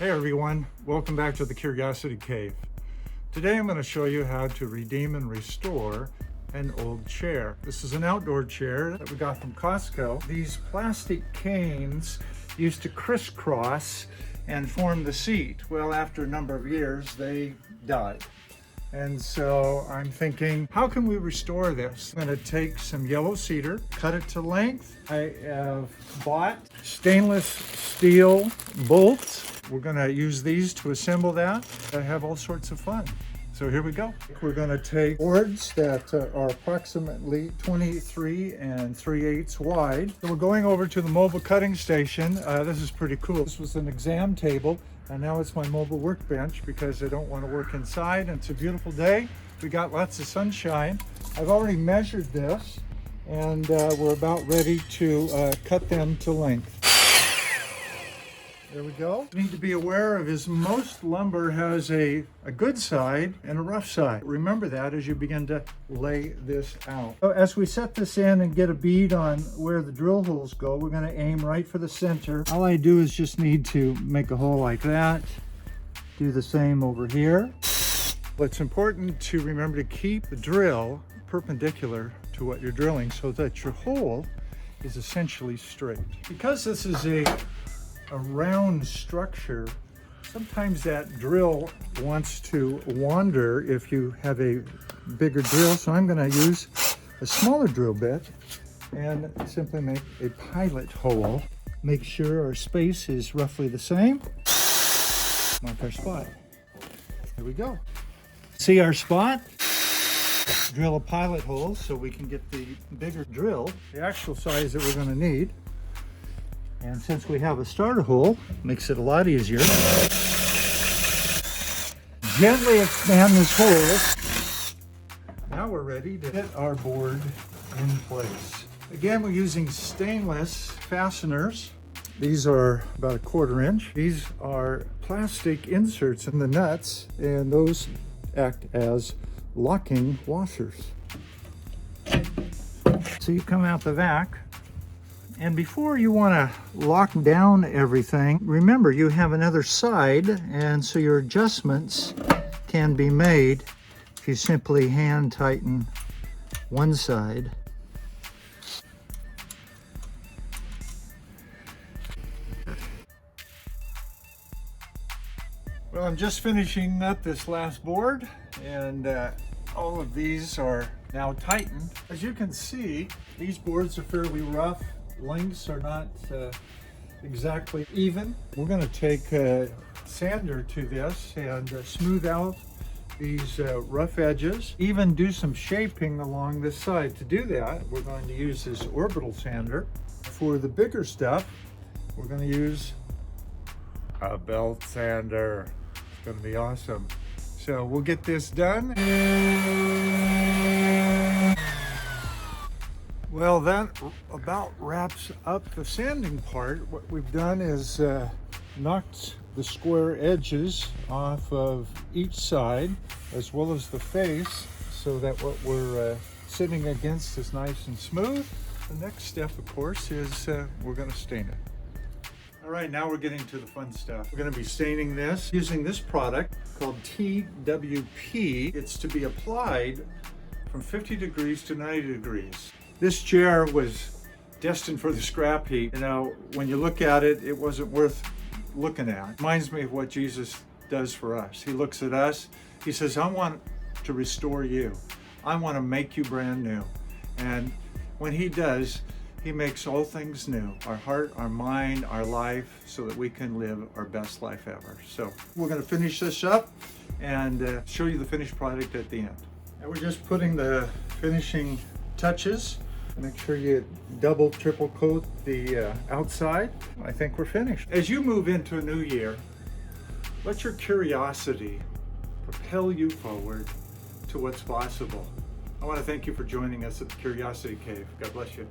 Hey everyone, welcome back to the Curiosity Cave. Today I'm going to show you how to redeem and restore an old chair. This is an outdoor chair that we got from Costco. These plastic canes used to crisscross and form the seat. Well, after a number of years, they died. And so I'm thinking, how can we restore this? I'm going to take some yellow cedar, cut it to length. I have bought stainless steel bolts. We're going to use these to assemble that. I have all sorts of fun. So here we go. We're going to take boards that are approximately 23 3/8 wide. So we're going over to the mobile cutting station. This is pretty cool. This was an exam table, and now it's my mobile workbench because I don't want to work inside. And it's a beautiful day. We got lots of sunshine. I've already measured this, and we're about ready to cut them to length. There we go. You need to be aware of is most lumber has a good side and a rough side. Remember that as you begin to lay this out. So as we set this in and get a bead on where the drill holes go, we're going to aim right for the center. All I do is just need to make a hole like that. Do the same over here. But it's important to remember to keep the drill perpendicular to what you're drilling so that your hole is essentially straight. Because this is a round structure, sometimes that drill wants to wander if you have a bigger drill. So I'm going to use a smaller drill bit and simply make a pilot hole. Make sure our space is roughly the same. Mark our spot. There we go. See our spot? Drill a pilot hole so we can get the bigger drill, the actual size that we're going to need. And since we have a starter hole, makes it a lot easier. Gently expand this hole. Now we're ready to hit our board in place. Again, we're using stainless fasteners. These are about 1/4 inch. These are plastic inserts in the nuts, and those act as locking washers. So you come out the vac. And before you want to lock down everything, remember you have another side, and so your adjustments can be made if you simply hand tighten one side. Well, I'm just finishing up this last board, and all of these are now tightened. As you can see, these boards are fairly rough. Lengths are not exactly even. We're going to take a sander to this and smooth out these rough edges, even do some shaping along this side. To do that, we're going to use this orbital sander. For the bigger stuff, we're going to use a belt sander. It's going to be awesome. So we'll get this done. Well, that about wraps up the sanding part. What we've done is knocked the square edges off of each side, as well as the face, so that what we're sitting against is nice and smooth. The next step, of course, is we're going to stain it. All right, now we're getting to the fun stuff. We're going to be staining this using this product called TWP. It's to be applied from 50 degrees to 90 degrees. This chair was destined for the scrap heap. You know, when you look at it, it wasn't worth looking at. It reminds me of what Jesus does for us. He looks at us, he says, I want to restore you. I want to make you brand new. And when he does, he makes all things new. Our heart, our mind, our life, so that we can live our best life ever. So we're going to finish this up and show you the finished product at the end. And we're just putting the finishing touches. Make sure you double, triple coat the outside. I think we're finished. As you move into a new year, let your curiosity propel you forward to what's possible. I want to thank you for joining us at the Curiosity Cave. God bless you.